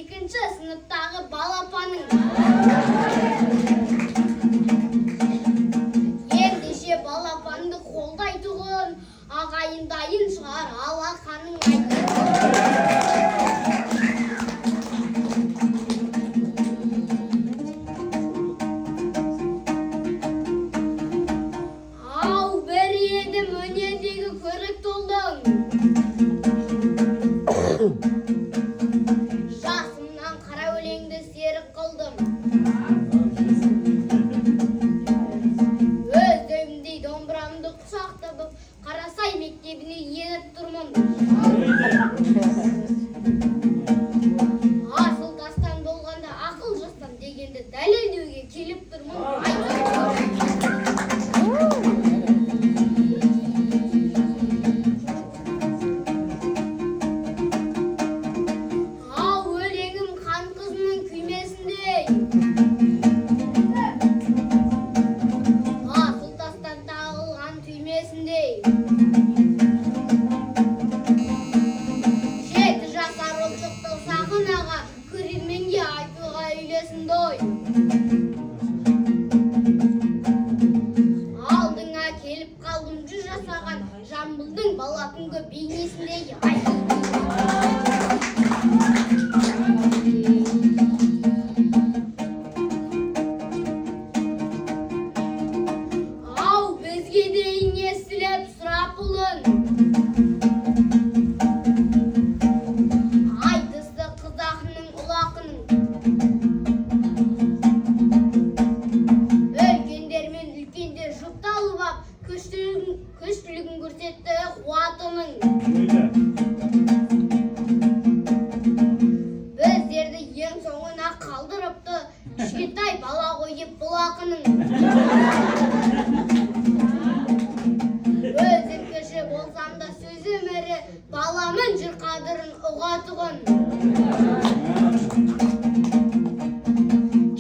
2-ші сыныптағы балапаның. Ендеше балапанды қолдайтұғын, ағайындайын шығар алақаның айтыр. Ау, бір едім өнедегі көрік толдың. Жасымнан қара өлеңді серік қылдым. Өзімдей домбырамды құшақтап, Қарасай мектебіне еніп тұрмын. Асыл тастан болғанда ақыл жастан дегенді дәлелдеуге келіп тұрмын. Ау, өлеңім қан қызының күймесіндей. Асыл тастан тағылған түймесіндей. 7 жасар ұл шықты сағын аға, көрерменге айтуға үйлесінді ой. Алдыңа келіп қалдым 100 жасаған, Жамбылдың бала күнгі бейнесіндей. Ау, бізге дейін естіліп сұрапылын. Айтысты қыз ақынның ұл ақының. Үлкендермен үлкендер жұпталып ап, күштілігін көрсетті қуатының. Біздерді ең соңына қалдырыпты, кішкентай бала қойып бұл ақының. Өзім кіші болсам да сөзім ірі, баламын жүр қадірін ұғатығын.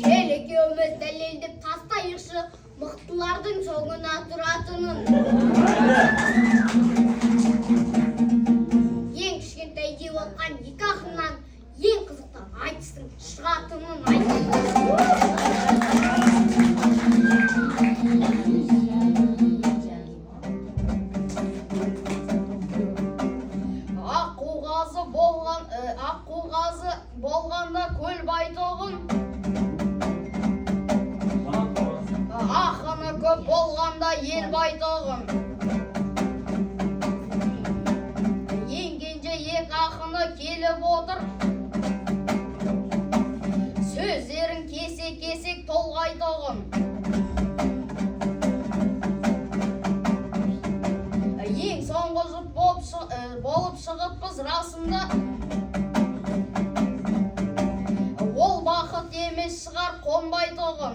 Кел екеуміз дәлелдеп тастайықшы, мықтылардың соңына тұратынын. Ең кішкентай деп отқан 2 ақыннан ең қызықты айтыстың шығатынын айтты. Аққу қазы болғанда көл байтоғын. Ақыны көп болғанда ел байтоғын. Енгенде 2 ақыны келіп отыр. Сөздерін кесек-кесек толғайтоғын. Ең соңғы жұп болып шығыппыз расында. Ол бақыт емес шығар қонбайтоғын.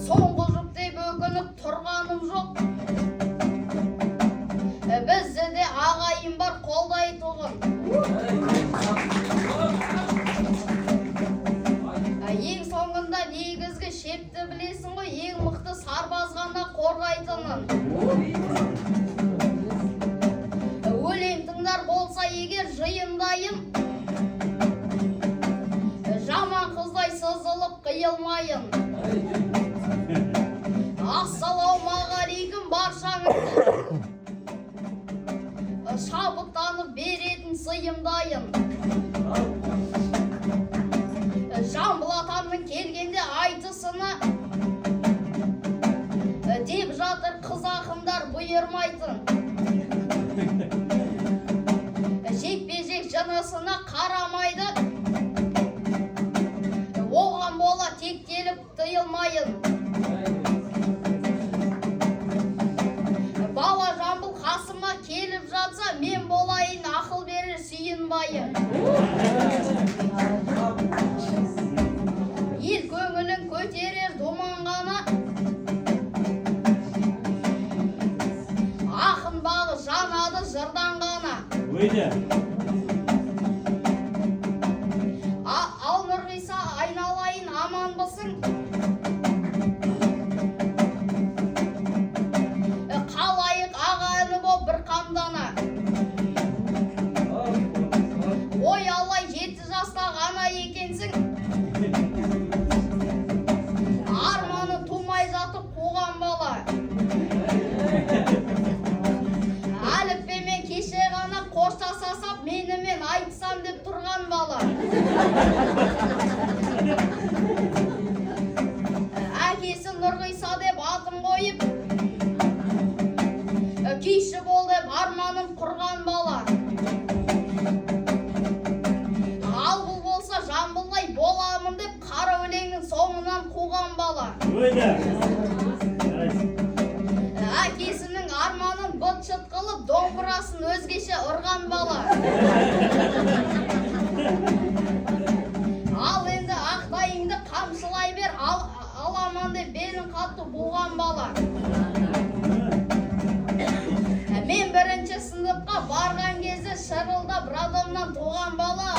Соңғы жұп деп өкініп тұрғаным жоқ. Бізді де ағайын бар қолдайтоғын. Ең соңында негізгі шепті білесің ғой, ең мықты сарбаз ғана қорғайтынын. Өлең тыңдар болса егер жиындайын, жаман қыздай сызылып қиылмайын. Ассалаумағалейкум баршаңыз. Шабыттанып беретін сыйымдайын. Жамбыл атамның келгенде айтысына деп жатыр қыз ақындар бұйырмайтын. Жекпе-жек жынысына қарамайды, оған бола тектеліп тыйылмайын. Бала Жамбыл қасыма келіп жатса, мен болайын ақыл берер сүйінбайы. Ел көңілін көтерер думанғана, ақын бағы жанады жырдан ғана. Ал Нұрғиса айналайын аманбысың? Қалайық аға іні боп бір қамдана. менімен айтсам деп тұрған бала. Әкесі Нұрғиса деп атын қойып, күйші бол деп арманын құрған бала. Ал бұл болса Жамбылдай боламын деп қара өлеңнің соңынан қуған бала. Әкесінің арманын быт-шыт қылып, домбырасын өзгеше ұрған бала. Ал енді ақтайыңды қамшылай бер, аламан деп белін қатты буған бала. Мен бірінші сыныпқа барған кезде шырылдап радамнан туған бала.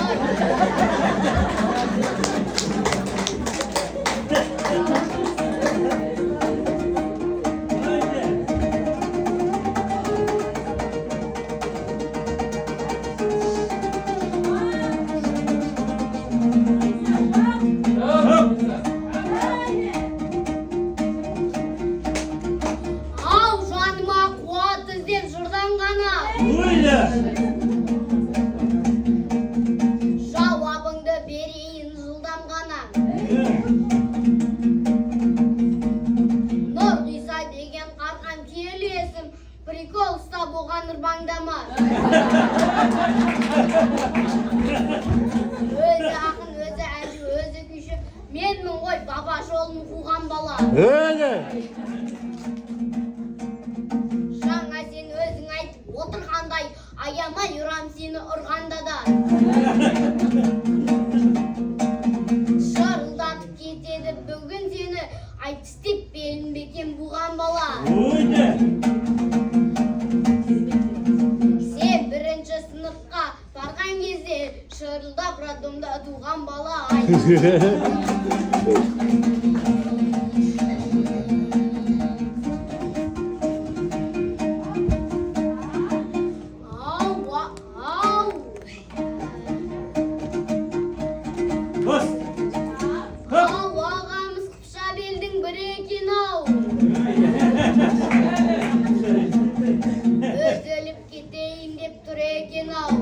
Жауабыңды берейін жылдам ғана. Нұрғиса деген қарқан киелі есім, прикол ұстап оған ұрбаңдама. Өзі ақын, өзі әнші, өзі күйші, менмін ғой баба жолын қуған бала. Жаңа сен өзің айтып отырғандай, аямай ұрам сені ұрғанда да. Шырылдатып кетеді бүгін сені, айтыс деп белін бекен буған бала. Сен бірінші сыныпқа барған кезде шырылдап радомда туған бала. Ағамыз Қыпша белдің бірі екен ау. Өзіліп кетейін деп тұр екен ау.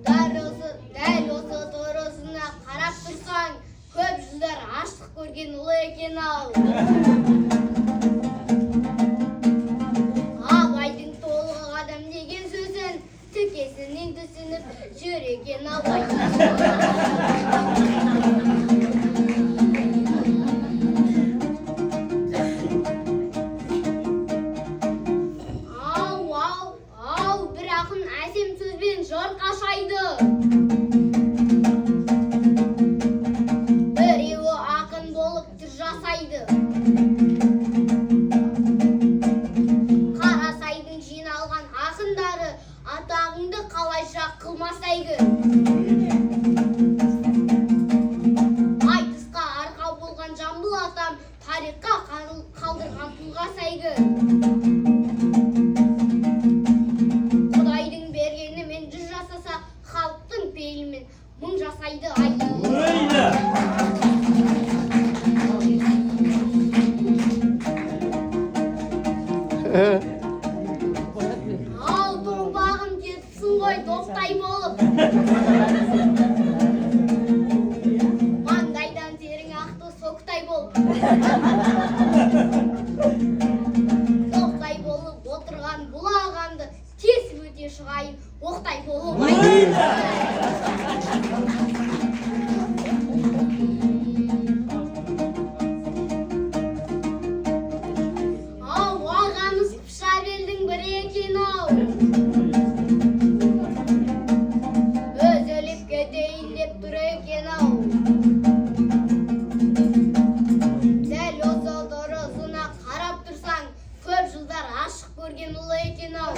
Дәл осы тұрысына қарап тұрсаң, көп жылдар аштық көрген ұлы екен ау. Абайдың толық адам деген сөзін тікесінен түсініп жүр екен Абай. Ау, бір ақын әсем сөзбен жыр қашайды. Біреуі ақын болып жыр жасайды. Қарасайдың жиналған ақындары атағыңды қалайша қылмасайғы. Айтысқа арқау болған Жамбыл атам тарихқа қалдырған тұлға сайғы. Құдайдың бергенімен жүз жасаса, халықтың пейілімен мың жасайды ай. Ал домбағын кетсін ғой доптай болып. Маңдайдан терің ақты соқтай болып. Доптай болып отырған бұл ағамды кесіп өте шығайын, оқтай болып. Ағамыз Қыпша белдің бірі екен ау. Өзіліп кетейін деп тұр екен ау. Дәл осы тұрысына қарап тұрсаң, көп жылдар ашық көрген ұлы екен ау.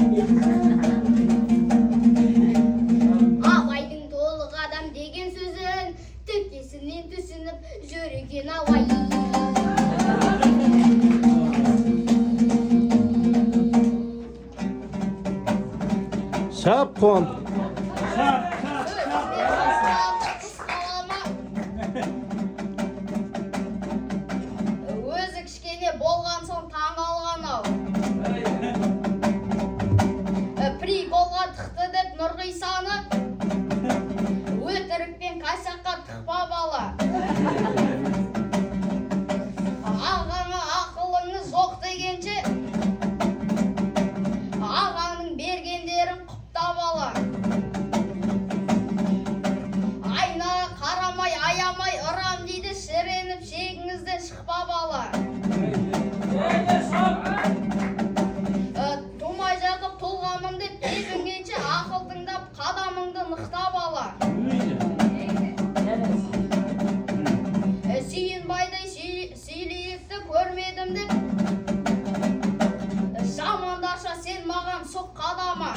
Абайдың толық адам деген сөзін тікесінен түсініп жүр екен ау. Шапкон. Өзі кішкене болған соң таң алған ау. қисаны өтірікпен қайсаққа тықпа бала. Ағаңа ақылыңыз жоқ дегенше ағаңның бергендерін құпта бала. Айнаға қарамай аямай ұрам дейді, шіреніп шегіңізден шықпа бала. Тумай жатып тұлғамын деп тебінгенше ақыл тыңдап қадамыңды нықта бала. Сүйінбайдай сүйлекті көрмедім деп жамандаша сен маған сұқ қадама.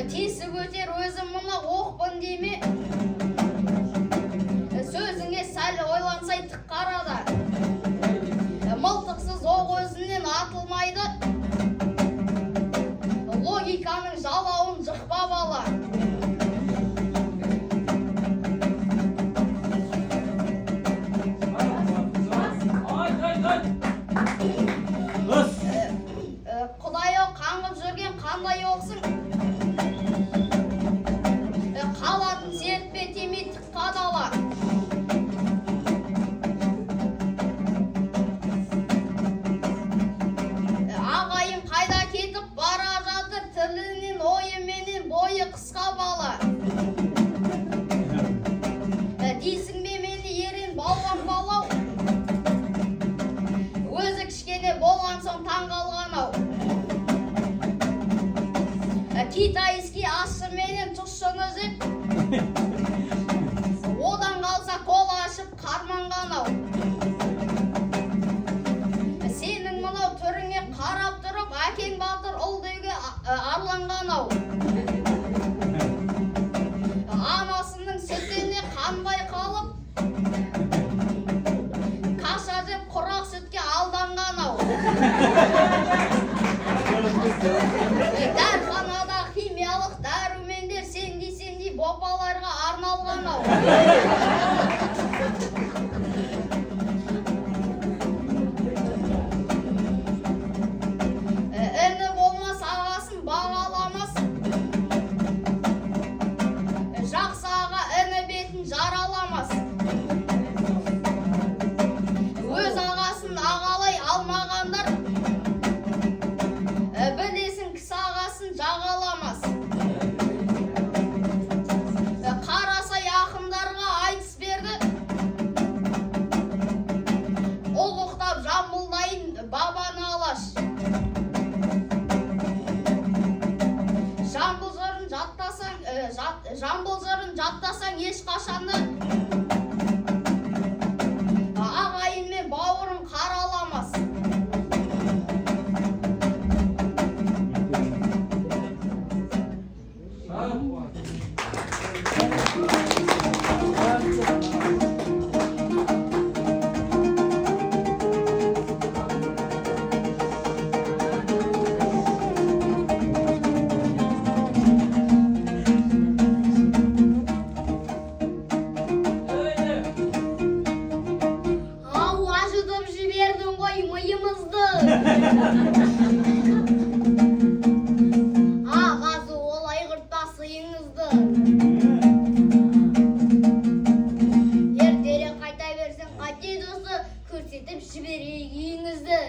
Тесіп өтер өзім мұна оқпын деме, сөзіңе сәл ойлансай тік қарада. Мылтықсыз оқ өзінен атылмайды, логиканың жалауын жықпа бала. Құдай-ау, қаңғып жүрген қандай оқсың? Қалатын сертпе темей тік қадала. Ағайым қайда кетіп бара жатыр, тілінен ойыменен бойы қысқа бала. Дейсің бе мені ерен балған балау? Өзі кішкене болған соң таң қалған-ау. Китайский асшыменен тұшын үзіп, одан қалса қол ашып қарманған-ау. Сенің мынау түріңе қарап тұрып, әкең батыр ұл деуге арланған-ау. Анасының сүтіне қанбай қалып, каша жеп құрақ сүтке алданған-ау. Дәрханада химиялық дәрумендер сендей бопаларға арналған-ау. Іні болмас ағасын бағаламас, жақсы аға іні бетін жараламас. Өз ағасын ағалай алмағандар білесің кісі ағасын жағаламас. Қарасай ақындарға айтыс берді, ұлықтап жамбылдайын бабаны алаш. Жамбыл жырын жаттасаң ешқашанды ағайынмен бауырын қараламас. Ағазы олай құртпа сыйыңызды. Ертерек қайта берсең қате досы, көрсетіп жіберейік үйіңізді.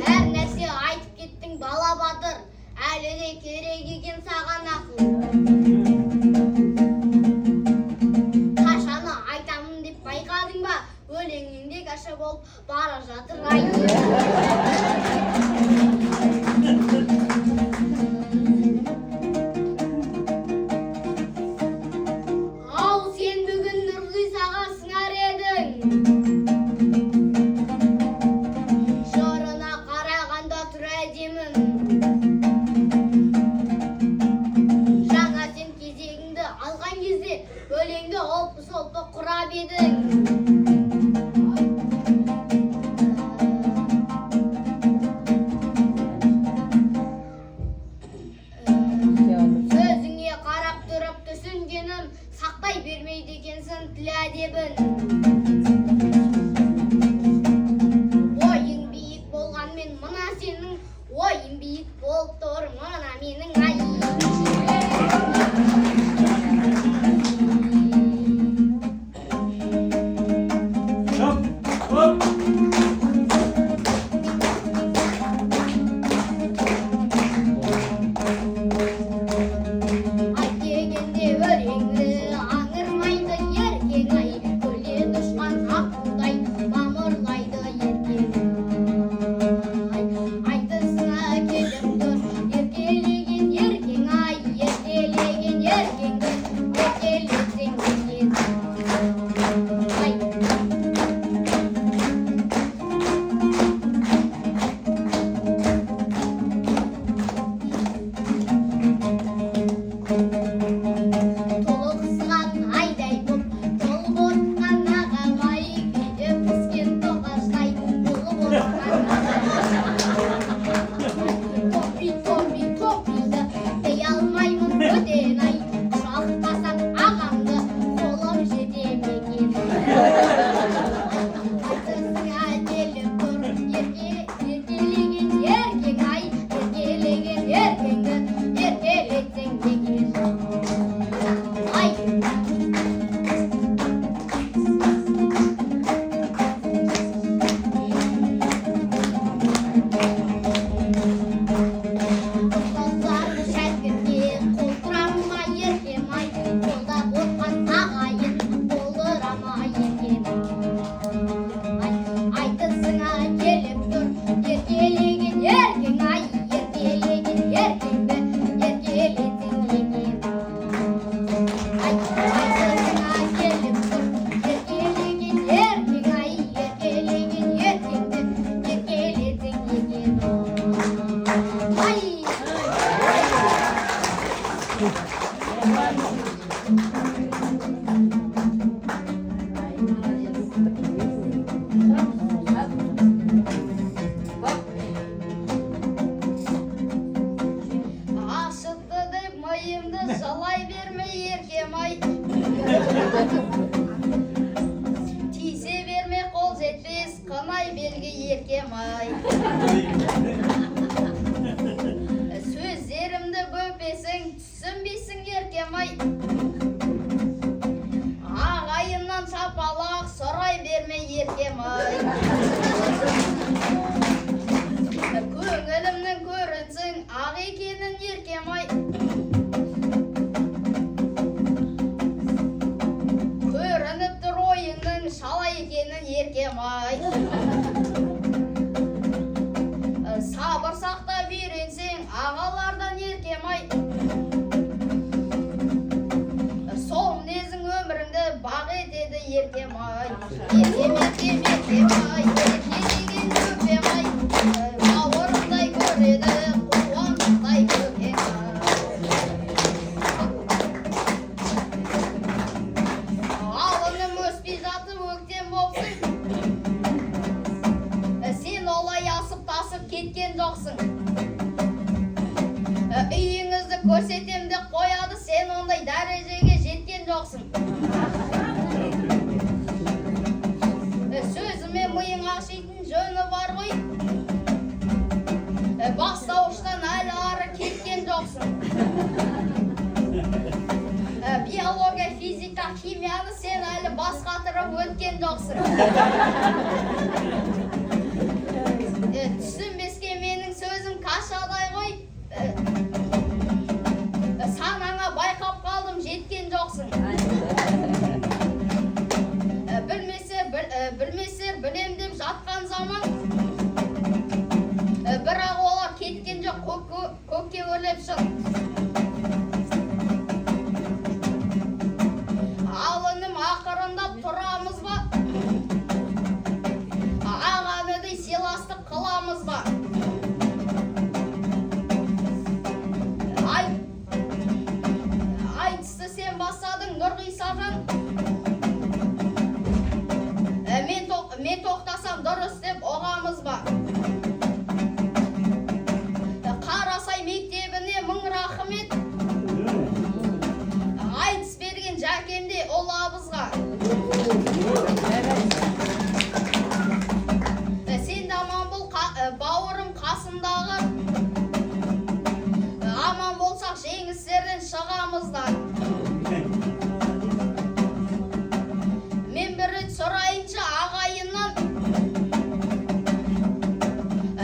Әр нәрсе айтып кеттің бала батыр, әлі де керек екен саған ақыл. Қашаны айтамын деп байқадың ба? Өлеңіңде каша болып бара жатыр айы. Ау, сен бүгін Нұрғи саға сыңар едің. Жорына қарағанда тұр әдемін. Жаңа сен кезегіңді алған кезде өлеңді олпы-солпы құрап едің. елге еркем-ай. Сөздерімді бөпесің, түсінбейсің еркем-ай. Ағайыннан шапалақ сұрай берме еркем-ай. Көңілімнің көрінсің, ақ екенін еркем-ай. Көрініп тұр ойыңның шала екенін еркем-ай. Сабыр сақтап үйренсең, ағалардан еркем-ай. Сол мінезің өміріңді бақ етеді еркем-ай. Еркем-ай, ерке деген көпем-ай. Бауырымдай көреді, қуандықтай көкем-ай. Алыным өспей жатып өктем болсын. Сен олай асып-тасып кеткен жоқсың. Үйіңізді көрсетем деп қояды, сен ондай дәрежеге жеткен жоқсың. Сөзіме миың ашитын жөні бар ғой. Бастауыштан әлі ары кеткен жоқсың. Биология, физика, химияны сен әлі басқатырып өткен жоқсың. Түсінбеске менің сөзім қашадай ғой. Санаңа байқап қалдым, жеткен жоқсың. Білмесе білем деп жатқан заман. Бірақ олар кеткен жоқ, көкке өрлеп шық. Алыным ақырындап тұрамыз ба? Ағаныдай сыйластық қыламыз ба? Айтысты сен бастадың Нұрғисадан. Мен тоқтасам дұрыс деп оғамыз ба? Қарасай мектебіне мың рахмет. Айтыс берген жәкемдей ол абызға. Сен де аман бол, бауырым қасымдағы. Аман болсақ жеңістерден шығамыздан. Мен бір рет сұрайыншы ағайыннан.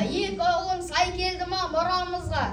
Екі ұлың сай келді ма мұрамызға?